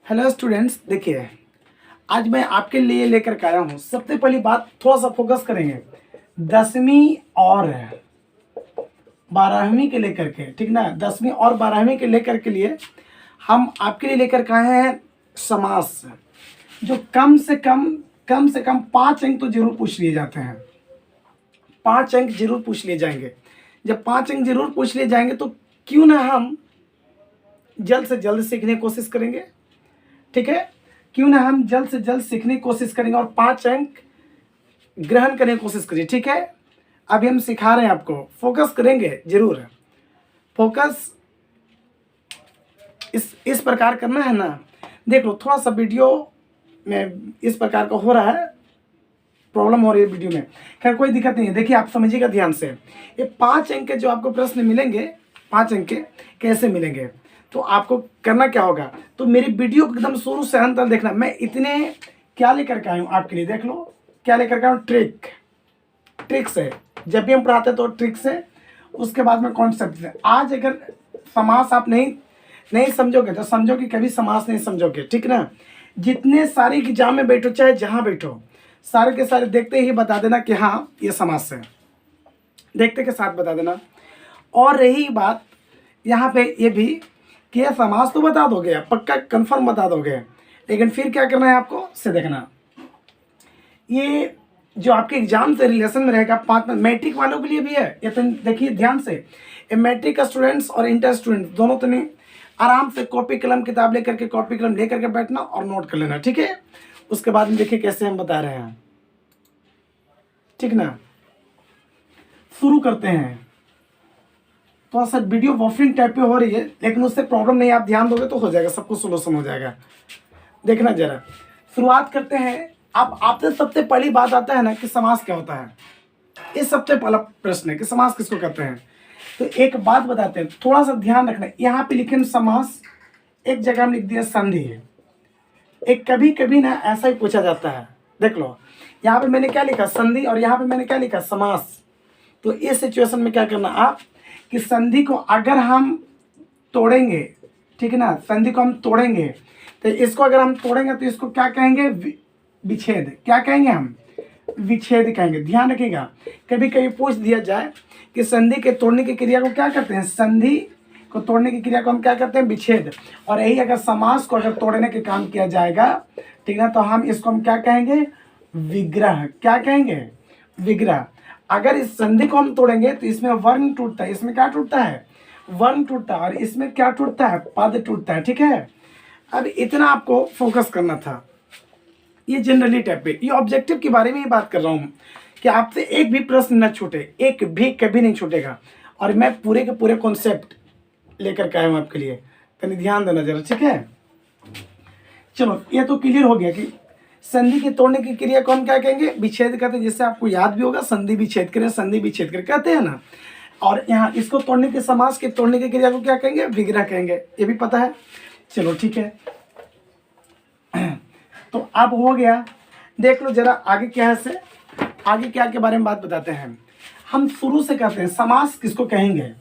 Hello students, देखिए आज मैं आपके लिए लेकर के आया हूँ। सबसे पहली बात थोड़ा सा फोकस करेंगे 10वीं और 12वीं के लेकर के, ठीक ना। 10वीं और 12वीं के लेकर के लिए हम आपके लिए लेकर के आए हैं समास, जो कम से कम 5 अंक तो जरूर पूछ लिए जाते हैं। 5 अंक जरूर पूछ लिए जाएंगे। जब 5 अंक जरूर पूछ लिए जाएंगे तो क्यों ना हम जल्द से जल्द सीखने की कोशिश करेंगे, ठीक है। क्यों ना हम जल्द से जल्द सीखने की कोशिश करेंगे और 5 अंक ग्रहण करने की कोशिश करिए, ठीक है। अभी हम सिखा रहे हैं आपको, फोकस करेंगे जरूर। फोकस इस प्रकार करना है ना। देख लो, थोड़ा सा वीडियो में इस प्रकार का हो रहा है, प्रॉब्लम हो रही है वीडियो में। खैर कोई दिक्कत नहीं है। देखिए आप समझिएगा ध्यान से, ये 5 अंक के जो आपको प्रश्न मिलेंगे, 5 अंक के कैसे मिलेंगे, तो आपको करना क्या होगा, तो मेरी वीडियो को एकदम शुरू से अंत तक देखना। मैं इतने क्या लेकर के आया हूँ आपके लिए, देख लो क्या लेकर के आया हूँ। ट्रिक्स है। जब भी हम पढ़ाते हैं तो ट्रिक्स है, उसके बाद में कॉन्सेप्ट है। आज अगर समास आप नहीं समझोगे तो समझो कि कभी समास नहीं समझोगे, ठीक ना। जितने सारे एग्जाम में बैठो, चाहे जहाँ बैठो, सारे के सारे देखते ही बता देना कि हाँ ये समास है, देखते के साथ बता देना। और रही बात यहाँ पे ये भी कि यह समास तो बता दोगे आप, पक्का कंफर्म बता दोगे, लेकिन फिर क्या करना है आपको से देखना। ये जो आपके एग्जाम से रिलेशन में रहेगा 5 में, मैट्रिक वालों के लिए भी है ये, तो देखिए ध्यान से। ये मैट्रिक का स्टूडेंट्स और इंटर स्टूडेंट्स दोनों तो नहीं, आराम से कॉपी कलम किताब लेकर के, कॉपी कलम लेकर के बैठना और नोट कर लेना, ठीक है। उसके बाद में देखिए कैसे हम बता रहे हैं, ठीक ना। शुरू करते हैं। थोड़ा सा वीडियो बफरिंग टाइप पे हो रही है, लेकिन उससे प्रॉब्लम नहीं, आप ध्यान दोगे तो हो जाएगा, सब कुछ सोल्यूशन हो जाएगा। देखना जरा, शुरुआत करते हैं। अब आपसे सबसे पहली बात आता है ना कि समास क्या होता है। ये सबसे पहला प्रश्न है कि समास किसको कहते हैं। तो एक बात बताते हैं, थोड़ा सा ध्यान रखना। यहाँ पे लिखे समास, एक जगह में लिख दिया संधि है। एक कभी कभी ना ऐसा ही पूछा जाता है, देख लो यहाँ पे मैंने क्या लिखा संधि, और यहाँ पे मैंने क्या लिखा समास। तो इस सिचुएशन में क्या करना आप कि संधि को अगर हम तोड़ेंगे, ठीक है ना, संधि को हम तोड़ेंगे तो इसको अगर हम तोड़ेंगे तो इसको क्या कहेंगे, विच्छेद। क्या कहेंगे हम, विच्छेद कहेंगे। ध्यान रखिएगा, कभी कभी पूछ दिया जाए कि संधि के तोड़ने की क्रिया को क्या कहते हैं, संधि को तोड़ने की क्रिया को हम क्या कहते हैं, विच्छेद। और यही अगर समास को अगर तोड़ने के काम किया जाएगा, ठीक है, तो हम इसको हम क्या कहेंगे, विग्रह। क्या कहेंगे, विग्रह। अगर इस संधि को हम तोड़ेंगे तो इसमें वर्ण टूटता है, इसमें क्या टूटता है, वर्ण टूटता है, और इसमें क्या टूटता है, पद टूटता है, ठीक है। अब इतना आपको फोकस करना था। ये जनरली टाइप पे, ये ऑब्जेक्टिव के बारे में ही बात कर रहा हूँ कि आपसे एक भी प्रश्न न छूटे, एक भी कभी नहीं छूटेगा। और मैं पूरे के पूरे कॉन्सेप्ट लेकर के आया हूँ आपके लिए, कहीं ध्यान देना जरा, ठीक है। चलो ये तो क्लियर हो गया कि संधि के तोड़ने की क्रिया को हम क्या कहेंगे, विच्छेद कहते हैं। जिससे आपको याद भी होगा, संधि विच्छेद क्रिया, संधि विच्छेद क्रिया कहते हैं ना। और यहाँ इसको तोड़ने के, समास के तोड़ने की क्रिया को क्या कहेंगे, विग्रह कहेंगे। ये भी पता है, चलो ठीक है। तो अब हो गया, देख लो जरा आगे क्या है से, आगे क्या के बारे में बात बताते हैं। हम शुरू से कहते हैं समास किसको कहेंगे।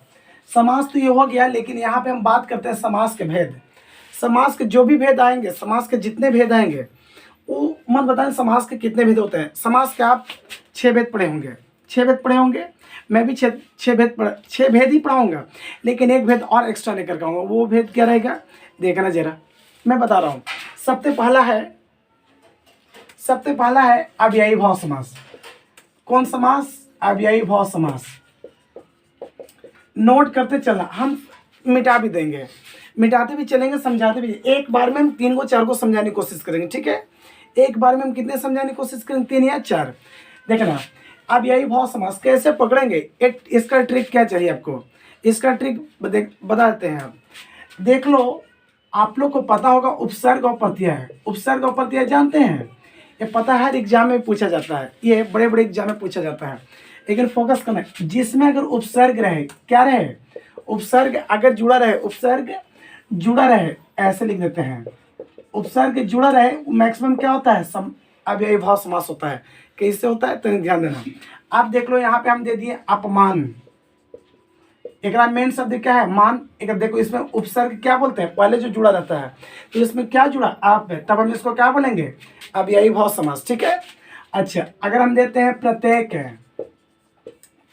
समास तो ये हो गया, लेकिन यहाँ पे हम बात करते हैं समास के भेद। समास के जो भी भेद आएंगे, समास के जितने भेद आएंगे, वो मत बताएं समास के कितने भेद होते हैं। समास के आप 6 भेद पढ़े होंगे, 6 भेद पढ़े होंगे। मैं भी 6 भेद ही पढ़ाऊंगा, लेकिन एक भेद और एक्स्ट्रा लेकर के आऊँगा। वो भेद क्या रहेगा, देखना जरा, मैं बता रहा हूँ। सबसे पहला है अव्ययी भाव समास। कौन समास, अव्ययी भाव समास। नोट करते चलना, हम मिटा भी देंगे, मिटाते भी चलेंगे, समझाते भी। एक बार में हम 3 को 4 को समझाने की कोशिश करेंगे, ठीक है। एक बार में हम कितने समझाने की कोशिश करेंगे, 3 या 4। देखना अब यही भाव समास कैसे पकड़ेंगे, एक इसका ट्रिक क्या चाहिए आपको, इसका ट्रिक बता देते हैं। आप देख लो, आप लोग को पता होगा उपसर्ग और प्रत्यय है। उपसर्ग और प्रत्यय जानते हैं, ये पता है, एग्जाम में पूछा जाता है, ये बड़े बड़े एग्जाम में पूछा जाता है। लेकिन फोकस करना, जिसमें अगर उपसर्ग रहे, क्या रहे, उपसर्ग अगर जुड़ा रहे, उपसर्ग जुड़ा रहे, ऐसे लिख देते हैं। उपसर्ग जुड़ा रहे, मैक्सिमम क्या होता है, अव्ययी भाव समास होता है। कैसे होता है तो ध्यान देना। आप देख लो यहाँ पे हम दे दिए अपमान, एक मेन शब्द क्या है, मान। एक देखो इसमें उपसर्ग क्या बोलते हैं, पहले जो जुड़ा रहता है, तो इसमें क्या जुड़ा, आप है, तब हम इसको क्या बोलेंगे, अब यही भाव समास। ठीक है। अच्छा, अगर हम देते हैं प्रत्येक है,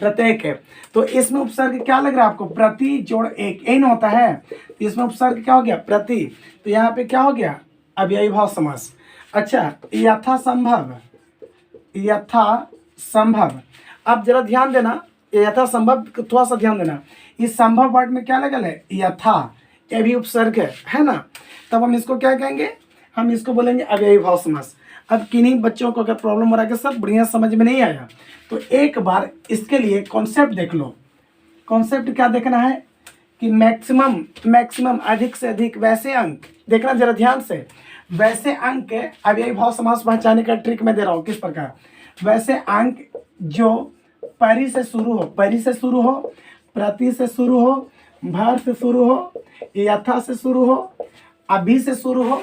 प्रत्येक है, तो इसमें उपसर्ग क्या लग रहा है आपको, प्रति जोड़ एक, यही ना होता है, तो इसमें उपसर्ग क्या हो गया, प्रति, तो यहाँ पे क्या हो गया, अब यही भाव समास। अच्छा, यथा संभव, यथा संभव, अब जरा ध्यान देना, यथा संभव थोड़ा सा ध्यान देना, इस संभव वर्ड में क्या लगल है, यथा, ये भी उपसर्ग है ना, तब हम इसको क्या कहेंगे, हम इसको बोलेंगे अव्ययी भाव समास। अब किन्हीं बच्चों को अगर प्रॉब्लम हो रहा है कि सर बढ़िया समझ में नहीं आया, तो एक बार इसके लिए कॉन्सेप्ट देख लो। कॉन्सेप्ट क्या देखना है कि मैक्सिमम, मैक्सिमम अधिक से अधिक, वैसे अंक, देखना जरा ध्यान से, वैसे अंक अव्ययी भाव समास पहचाने का ट्रिक मैं दे रहा हूँ, किस प्रकार, वैसे अंक जो परि से शुरू हो, परि से शुरू हो, प्रति से शुरू हो, भर से शुरू हो, यथा से शुरू हो, अभी से शुरू हो,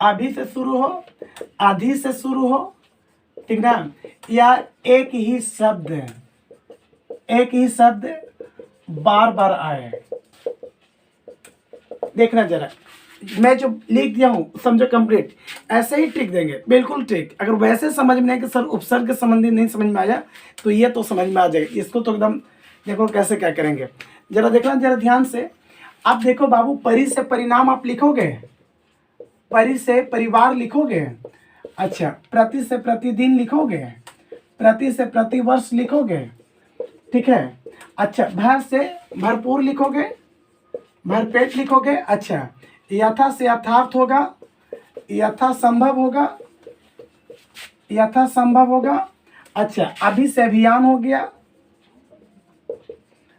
अभी से शुरू हो, आधि से शुरू हो, ठीक ना, या एक ही शब्द, एक ही शब्द बार बार आए। देखना जरा, मैं जो लिख दिया हूँ समझो कंप्लीट, ऐसे ही ट्रिक देंगे, बिल्कुल ट्रिक। अगर वैसे समझ में नहीं कि सर उपसर्ग के संबंधी नहीं समझ में आया, तो ये तो समझ में आ जाएगा, इसको तो एकदम देखो कैसे क्या करेंगे, जरा देखना जरा ध्यान से। आप देखो बाबू, परि से परिणाम आप लिखोगे, परि से परिवार लिखोगे, अच्छा, प्रति से प्रतिदिन लिखोगे, प्रति से प्रतिवर्ष लिखोगे, ठीक है। अच्छा, भर से भरपूर लिखोगे, भरपेट लिखोगे। अच्छा, यथा से यथार्थ होगा, यथा संभव होगा, यथा संभव होगा। अच्छा, अभी से अभियान हो गया,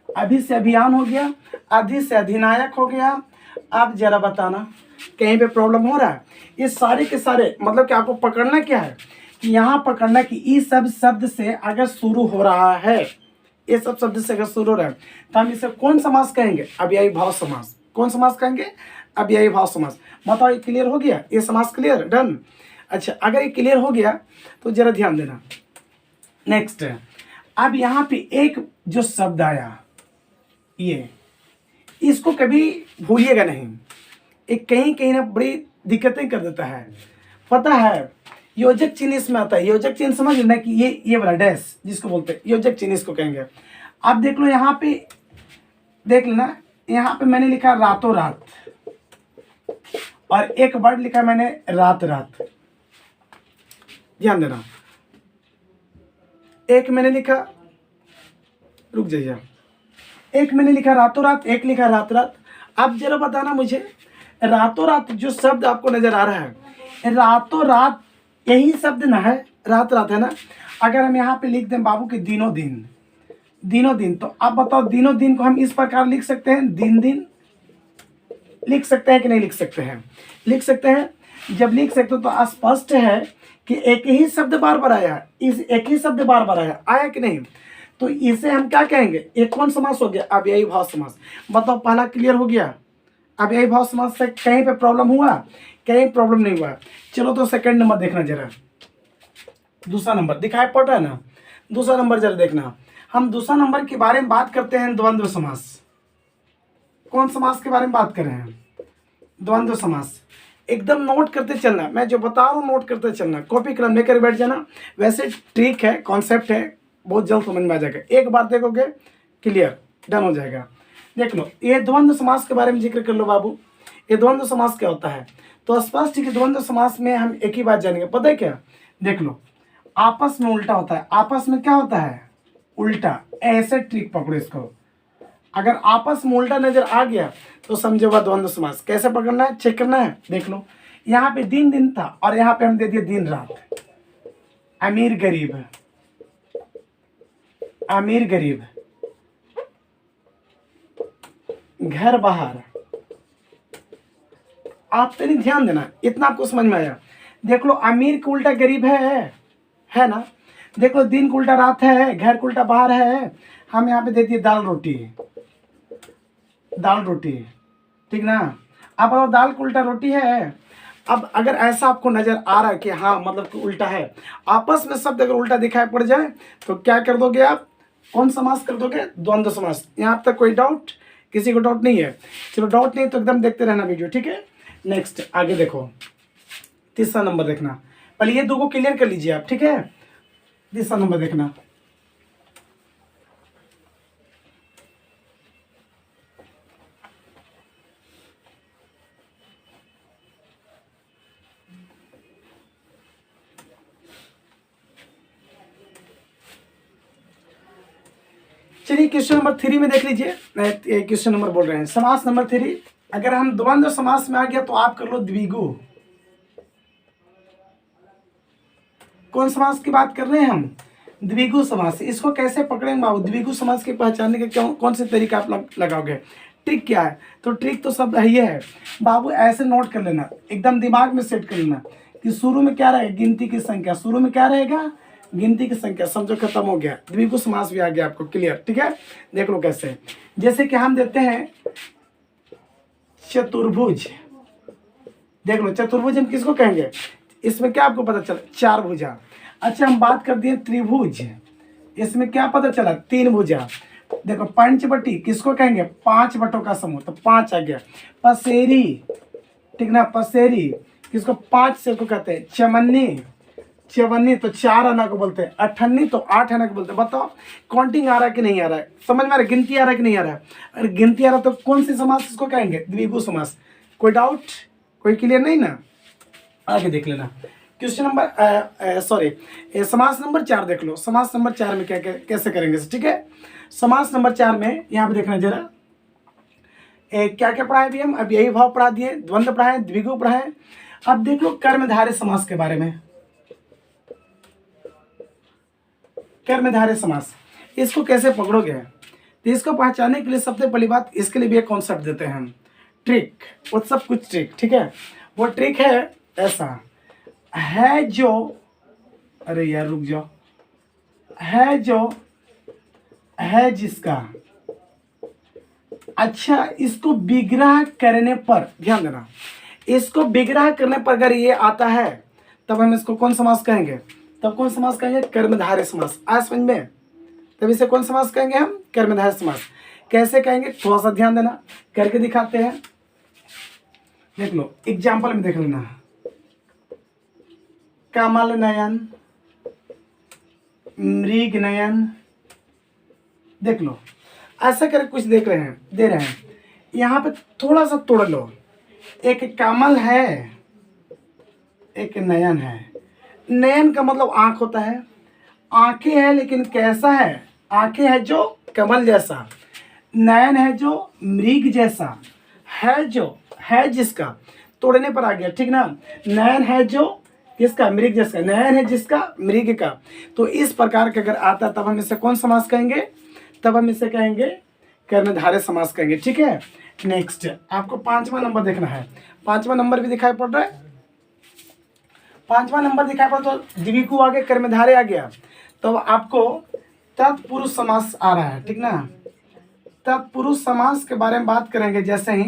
अभी से अभियान हो गया, अधि से अधिनायक हो गया। अब जरा बताना कहीं पे प्रॉब्लम हो रहा है, ये सारे के सारे मतलब कि आपको पकड़ना क्या है कि यहाँ पकड़ना कि ये सब शब्द से अगर शुरू हो रहा है, ये सब शब्द से अगर शुरू हो रहा है, तो हम इसे कौन समास कहेंगे, अव्ययी भाव समास। कौन समास कहेंगे, अव्ययी भाव समास। बताओ ये क्लियर हो गया, ये समास क्लियर, डन। अच्छा, अगर ये क्लियर हो गया तो जरा ध्यान देना। नेक्स्ट, अब यहाँ पे एक जो शब्द आया, ये इसको कभी भूलिएगा नहीं, एक कहीं कहीं ना बड़ी दिक्कतें कर देता है, पता है। योजक चिन्ह इसमें आता है, योजक चिन्ह समझ लेना कि ये वाला डैश जिसको बोलते हैं योजक चिन्ह, इसको कहेंगे। आप देख लो यहाँ पे, देख लेना, यहाँ पे मैंने लिखा रातों रात, और एक वर्ड लिखा मैंने रात रात, ध्यान देना। एक मैंने लिखा, रुक जाइए, एक मैंने लिखा रातों रात, एक लिखा रात रात। अब जरा बताना मुझे, रातों रात जो शब्द आपको नजर आ रहा है, रातों रात यही शब्द ना है, रात रात है ना। अगर हम यहाँ पे लिख दें बाबू के दिनों दिन, दिनों दिन, तो आप बताओ दिनों दिन को हम इस प्रकार लिख सकते हैं, दिन दिन लिख सकते हैं कि नहीं लिख सकते हैं, लिख सकते हैं। जब लिख सकते हो तो स्पष्ट है कि एक ही शब्द बार बार आया, इस एक ही शब्द बार बार आया, आया कि नहीं, तो इसे हम क्या कहेंगे, एक कौन समास हो गया, अव्ययी भाव समास। बताओ पहला क्लियर हो गया, अव्ययी भाव समास से कहीं पे प्रॉब्लम हुआ, कहीं प्रॉब्लम नहीं हुआ। चलो तो सेकंड नंबर देखना जरा, दूसरा नंबर दिखाई पड़ रहा है ना, दूसरा नंबर जरा देखना। हम दूसरा नंबर के बारे में बात करते हैं, द्वंद्व समास। कौन समास के बारे में बात कर रहे हैं, द्वंद्व समास। एकदम नोट करते चलना, मैं जो बता रहा हूँ नोट करते चलना, कॉपी कलम लेकर बैठ जाना। वैसे ट्रिक है, कॉन्सेप्ट है, बहुत जल्द समझ में आ जाएगा, एक बार देखोगे क्लियर, डन हो जाएगा। देख लो, ये द्वंद्व समास के बारे में जिक्र कर लो बाबू। ये द्वंद्व समास क्या होता है, तो स्पष्ट है कि द्वंद्व समास में हम एक ही बात जानेंगे, पता है क्या, देख लो, आपस में उल्टा होता है। आपस में क्या होता है, उल्टा। ऐसे ट्रिक पकड़ो इसको, अगर आपस में उल्टा नजर आ गया तो समझो वह द्वंद्व समास। कैसे पकड़ना है, चेक करना है, देख लो, यहाँ पे दिन दिन था और यहाँ पे हम दे दिए दिन रात। अमीर गरीब, अमीर गरीब, घर बाहर। आप तो नहीं ध्यान देना, इतना आपको समझ में आया। देख लो, अमीर का उल्टा गरीब है ना। देख लो, दिन का उल्टा रात है, घर का उल्टा बाहर है। हम यहाँ पे दे दिए दाल रोटी, दाल रोटी, ठीक ना। अब बताओ दाल का उल्टा रोटी है। अब अगर ऐसा आपको नजर आ रहा है कि हाँ मतलब कि उल्टा है, आपस में शब्द अगर उल्टा दिखाई पड़ जाए तो क्या कर दोगे आप, कौन समास कर दोगे? द्वंद्व समास। यहाँ तक कोई डाउट? किसी को डाउट नहीं है? चलो डाउट नहीं तो एकदम देखते रहना वीडियो, ठीक है। नेक्स्ट आगे देखो, तीसरा नंबर देखना। पहले ये दो को क्लियर कर लीजिए आप, ठीक है। तीसरा नंबर देखना। चलिए क्वेश्चन नंबर 3 में देख लीजिए। क्वेश्चन नंबर बोल रहे हैं समास नंबर 3। अगर हम द्वंद्व समास में आ गया तो आप कर लो द्विगु। कौन समास की बात कर रहे हैं हम? द्विगु समास। इसको कैसे पकड़ेंगे बाबू? द्विगु समास के पहचानने के कौन से तरीका आप लगाओगे? ट्रिक क्या है? तो ट्रिक तो सब ये है बाबू, ऐसे नोट कर लेना, एकदम दिमाग में सेट कर लेना कि शुरू में क्या रहेगा? गिनती की संख्या। शुरू में क्या रहेगा? गिनती की संख्या। समझो खत्म हो गया, द्विगु समास भी आ गया आपको क्लियर, ठीक है। देख लो कैसे, जैसे कि हम देते हैं चतुर्भुज। देख लो चतुर्भुज हम किसको कहेंगे? इसमें क्या आपको पता चला? 4 भुजा। अच्छा हम बात कर दिए त्रिभुज, इसमें क्या पता चला? 3 भुजा। देखो पंचवटी किसको कहेंगे? 5 बटों का समूह, तो 5 आ गया। पसेरी, ठीक ना, पसेरी किसको? 5 से को कहते हैं। चमन्नी, चवन्नी तो 4 आना को बोलते हैं। अठन्नी तो 8 आना को बोलते हैं। बताओ काउंटिंग आ रहा है कि नहीं आ रहा है? समझ में आ रहा है? गिनती आ रहा है कि नहीं आ रहा है? अगर गिनती आ रहा है तो कौन सी समास इसको कहेंगे? द्विगु समास। कोई डाउट? कोई क्लियर नहीं ना? आगे देख लेना क्वेश्चन नंबर समास नंबर 4 देख लो। समास नंबर 4 में क्या कैसे करेंगे, ठीक है। समास नंबर 4 में यहाँ पे देखना जरा, क्या क्या पढ़ाए अभी हम? अब यही भाव पढ़ा दिए, द्वंद्व पढ़ाए, द्विगु पढ़ाए। अब देख लो कर्मधारय समास के बारे में। कर्मधारय समास, इसको कैसे पकड़ोगे? तो इसको पहचानने के लिए सबसे पहली बात, इसके लिए भी एक कॉन्सेप्ट देते हैं हम, ट्रिक। वो सब कुछ ट्रिक, ठीक है। वो ट्रिक है ऐसा है जो, अरे यार रुक जाओ, है जो है जिसका। अच्छा इसको विग्रह करने पर ध्यान देना, इसको विग्रह करने पर अगर ये आता है तब हम इसको कौन समास कहेंगे? तब कौन समास कहेंगे? कर्मधारय समास। आज समझ में? तब इसे कौन समास कहेंगे हम? कर्मधारय समास। कैसे कहेंगे? थोड़ा सा ध्यान देना, करके दिखाते हैं। देख लो एग्जाम्पल में देख लेना। कमल नयन, मृग नयन, देख लो ऐसा करके कुछ देख रहे हैं, दे रहे हैं। यहाँ पे थोड़ा सा तोड़ लो, एक कमल है, एक नयन है। नयन का मतलब आंख होता है, आंखें है लेकिन कैसा है? आंखें है जो कमल जैसा, नयन है जो मृग जैसा, है जो है जिसका, तोड़ने पर आ गया, ठीक ना। नयन है जो किसका? मृग जैसा। नयन है जिसका? मृग का। तो इस प्रकार का अगर आता तब हम इसे कौन समास कहेंगे? तब हम इसे कहेंगे कर्मधारय समास कहेंगे, ठीक है। नेक्स्ट आपको 5वां नंबर देखना है। 5वां नंबर भी दिखाई पड़ रहा है। 5वां नंबर दिखाई पड़ तो द्विगु आ गया, कर्मधारय आ गया, तो आपको तत्पुरुष समास आ रहा है, ठीक ना। तत्पुरुष समास के बारे में बात करेंगे जैसे ही,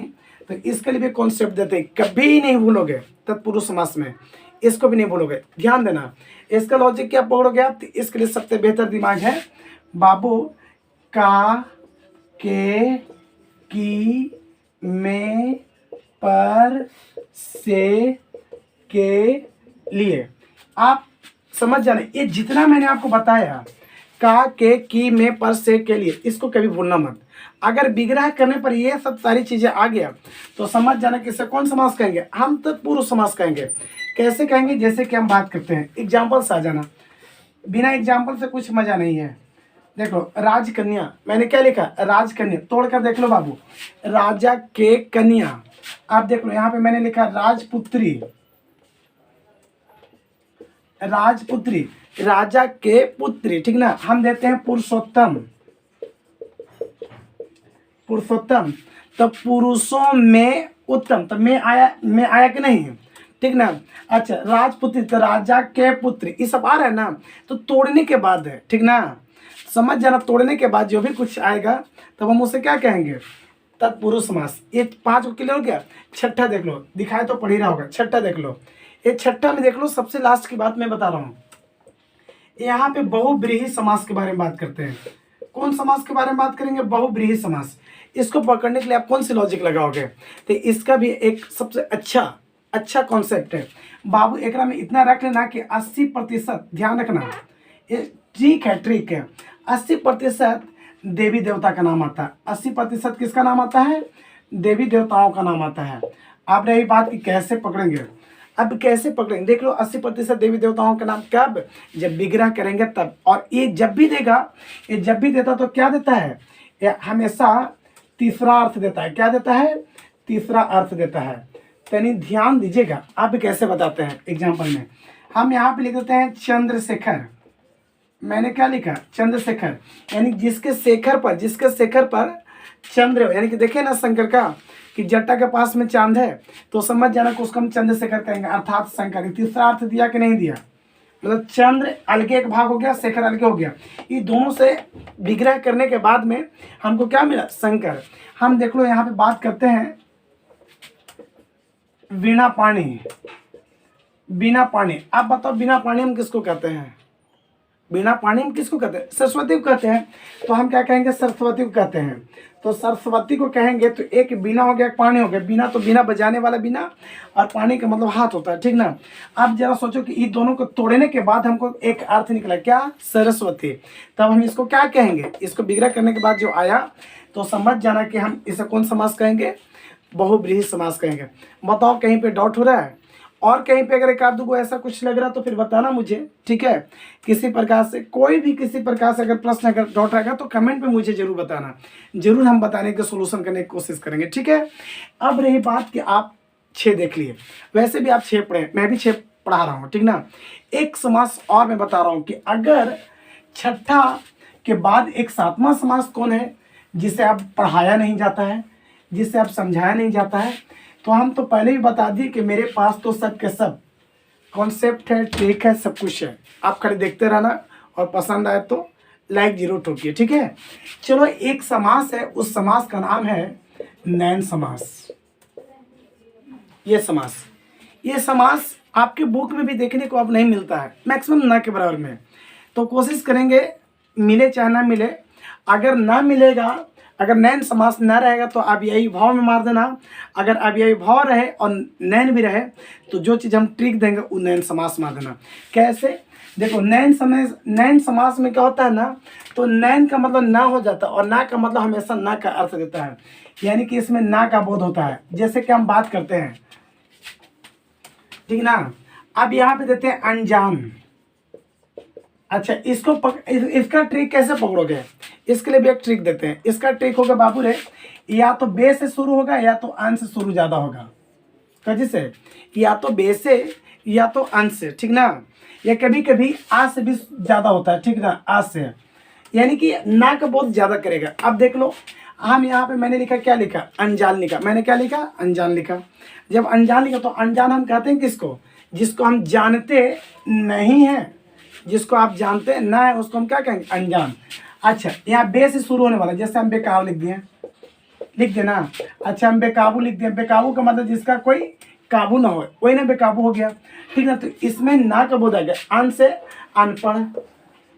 तो इसके लिए भी कॉन्सेप्ट देते हैं, कभी नहीं भूलोगे तत्पुरुष समास में, इसको भी नहीं भूलोगे। ध्यान देना, इसका लॉजिक क्या पकड़ोगे आप? इसके लिए सबसे बेहतर दिमाग है बाबू, का, के, की, में, पर, से, के लिए। आप समझ जाना, ये जितना मैंने आपको बताया का, के, की, में, पर, से, के लिए, इसको कभी भूलना मत। अगर विग्रह करने पर ये सब सारी चीजें आ गया तो समझ जाना कि इसे कौन समास कहेंगे? हम तत्पुरुष समास कहेंगे। कैसे कहेंगे? जैसे कि हम बात करते हैं, एग्जाम्पल से आ जाना, बिना एग्जाम्पल से कुछ मजा नहीं है। देखो राजकन्या, मैंने क्या लिखा? राजकन्या। तोड़कर देख लो बाबू, राजा के कन्या। आप देख लो यहाँ पे मैंने लिखा राजपुत्री, राजपुत्री, राजा के पुत्री, ठीक ना। हम देते हैं पुरुषोत्तम, पुरुषोत्तम, तो पुरुषों में उत्तम, तो में आया कि नहीं, ठीक ना। अच्छा राजपुत्री, तो राजा के पुत्री, ये सब आ रहा है ना। तो तोड़ने के बाद है, ठीक ना, समझ जाना। तोड़ने के बाद जो भी कुछ आएगा तब हम उसे क्या कहेंगे? तत्पुरुष समास। ये 5 को क्लियर हो गया। छठा देख लो, दिखाए तो पढ़ ही रहा होगा। छठा देख लो, ये छठा में देख लो, सबसे लास्ट की बात मैं बता रहा हूँ। यहाँ पे बहुब्रीहि समास के बारे में बात करते हैं। कौन समास के बारे में बात करेंगे? बहुब्रीहि समास। इसको पकड़ने के लिए आप कौन सी लॉजिक लगाओगे? तो इसका भी एक सबसे अच्छा कॉन्सेप्ट है बाबू। एक में इतना रख लेना कि 80% ध्यान रखना, ये ट्रिक है। 80% देवी देवता का नाम आता है। 80% किसका नाम आता है? देवी देवताओं का नाम आता है। आप रही बात कि कैसे पकड़ेंगे, अब कैसे पकड़ेंगे देख लो। 80% देवी देवताओं का नाम कब? जब विग्रह करेंगे तब। और ये जब भी देगा, ये जब भी देता तो क्या देता है? ये हमेशा तीसरा अर्थ देता है। क्या देता है? तीसरा अर्थ देता है। यानी ध्यान दीजिएगा। आप कैसे बताते हैं एग्जाम्पल में? हम यहाँ पे लिख देते हैं चंद्रशेखर। मैंने क्या लिखा? चंद्रशेखर। यानी जिसके शेखर पर चंद्र, यानी कि देखे ना शंकर का कि जट्टा के पास में चांद है, तो समझ जाना कि उसको हम चंद्रशेखर कहेंगे, अर्थात शंकर। तीसरा अर्थ दिया कि नहीं दिया? मतलब चंद्र अलग एक भाग हो गया, शेखर अलग हो गया। ये दोनों से विग्रह करने के बाद में हमको क्या मिला? शंकर। हम देख लो यहाँ पे बात करते हैं वीणा पाणी। आप बताओ वीणा पाणी हम किसको कहते हैं? वीणा पाणी हम किसको कहते हैं? सरस्वती को कहते हैं। तो हम क्या कहेंगे? सरस्वती को कहते हैं। तो सरस्वती को कहेंगे तो एक बीना हो गया, एक पानी हो गया। बीना तो बीना बजाने वाला बीना, और पानी का मतलब हाथ होता है, ठीक ना। अब जरा सोचो कि इन दोनों को तोड़ने के बाद हमको एक अर्थ निकला, क्या? सरस्वती। तब हम इसको क्या कहेंगे? इसको विग्रह करने के बाद जो आया, तो समझ जाना कि हम इसे कौन समास कहेंगे? बहुब्रीहि समास कहेंगे। बताओ कहीं पे डाउट हो रहा है? और कहीं पे अगर एक आध दो ऐसा कुछ लग रहा तो फिर बताना मुझे, ठीक है। किसी प्रकार से कोई भी किसी प्रकार से अगर प्रश्न अगर डाउट आएगा तो कमेंट पे मुझे जरूर बताना, जरूर हम बताने का सोल्यूशन करने की कोशिश करेंगे, ठीक है। अब रही बात कि आप 6 देख लिए, वैसे भी आप 6 पढ़े, मैं भी 6 पढ़ा रहा हूँ, ठीक ना। एक समास और मैं बता रहा हूँ कि अगर छठा के बाद एक 7वां समास कौन है जिसे आप पढ़ाया नहीं जाता है, जिसे आप समझाया नहीं जाता है, तो हम तो पहले ही बता दिए कि मेरे पास तो सब के सब कॉन्सेप्ट है, ट्रिक है, सब कुछ है। आप खाली देखते रहना और पसंद आए तो लाइक जरूर ठोकिए, ठीक है। चलो एक समास है, उस समास का नाम है नैन समास। ये समास आपके बुक में भी देखने को अब नहीं मिलता है, मैक्सिमम ना के बराबर में। तो कोशिश करेंगे मिले चाहे ना मिले। अगर ना मिलेगा, अगर नैन समास न रहेगा तो अव्ययी भाव में मार देना। अगर अव्ययी भाव रहे और नैन भी रहे तो जो चीज़ हम ट्रिक देंगे वो नैन समास मार देना। कैसे? देखो नैन समास में क्या होता है ना, तो नैन का मतलब ना हो जाता है और ना का मतलब हमेशा ना का अर्थ देता है, यानी कि इसमें ना का बोध होता है। जैसे कि हम बात करते हैं, ठीक ना। अब यहाँ पे देते हैं अनजान। अच्छा, इसका ट्रिक कैसे पकड़ोगे? इसके लिए भी एक ट्रिक देते हैं। इसका ट्रिक होगा बाबू रे, या तो बे से शुरू होगा या तो अन से शुरू ज्यादा होगा। कजी से? या तो बे से या तो अन से, ठीक ना। या कभी कभी आ से भी ज्यादा होता है, ठीक ना, आ से, यानी कि ना का बहुत ज्यादा करेगा। अब देख लो, हम यहाँ पे मैंने लिखा, क्या लिखा? अनजान लिखा। मैंने क्या लिखा? अनजान लिखा। जब अनजान लिखा तो अनजान हम कहते हैं किसको? जिसको हम जानते नहीं है, जिसको आप जानते ना है उसको हम क्या कहेंगे? अनजान। अच्छा, यहाँ बे से शुरू होने वाला, जैसे हम बेकाबू लिख दिए ना। अच्छा, हम बेकाबू लिख दिए। बेकाबू का मतलब जिसका कोई काबू ना हो, वही ना बेकाबू हो गया, ठीक ना। तो इसमें ना का बोध आ गया। अन से अनपढ़।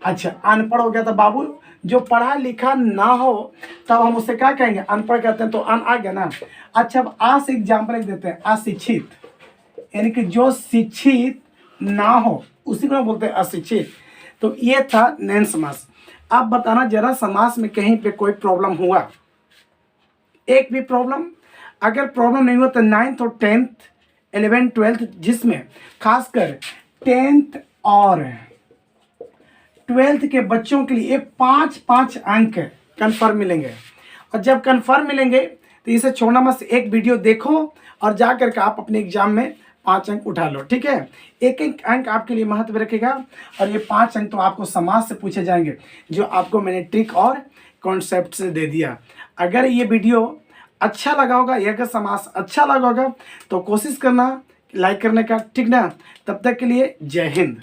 अच्छा, अनपढ़ हो गया था बाबू, जो पढ़ा लिखा ना हो तब हम उससे क्या कहेंगे? अनपढ़ कहते हैं, तो अन आ गया ना। अच्छा, अब आ से एग्जाम्पल लिख देते हैं, अशिक्षित, यानी कि जो शिक्षित ना हो उसी को बोलते हैं अशिक्षित। तो ये था नैन समास। आप बताना जरा, समास में कहीं पे कोई प्रॉब्लम हुआ? एक भी प्रॉब्लम? अगर प्रॉब्लम नहीं हुआ तो 9th और 10th 11th 12th, जिसमें खासकर 10th और 12th के बच्चों के लिए 5-5 अंक कन्फर्म मिलेंगे। और जब कन्फर्म मिलेंगे तो इसे छोड़ना मत, एक वीडियो देखो और जा करके आप अपने एग्जाम में 5 अंक उठा लो, ठीक है। एक एक अंक आपके लिए महत्व रखेगा और ये 5 अंक तो आपको समाज से पूछे जाएंगे, जो आपको मैंने ट्रिक और कॉन्सेप्ट से दे दिया। अगर ये वीडियो अच्छा लगा होगा या अगर समाज अच्छा लगा होगा तो कोशिश करना लाइक करने का, ठीक ना। तब तक के लिए जय हिंद।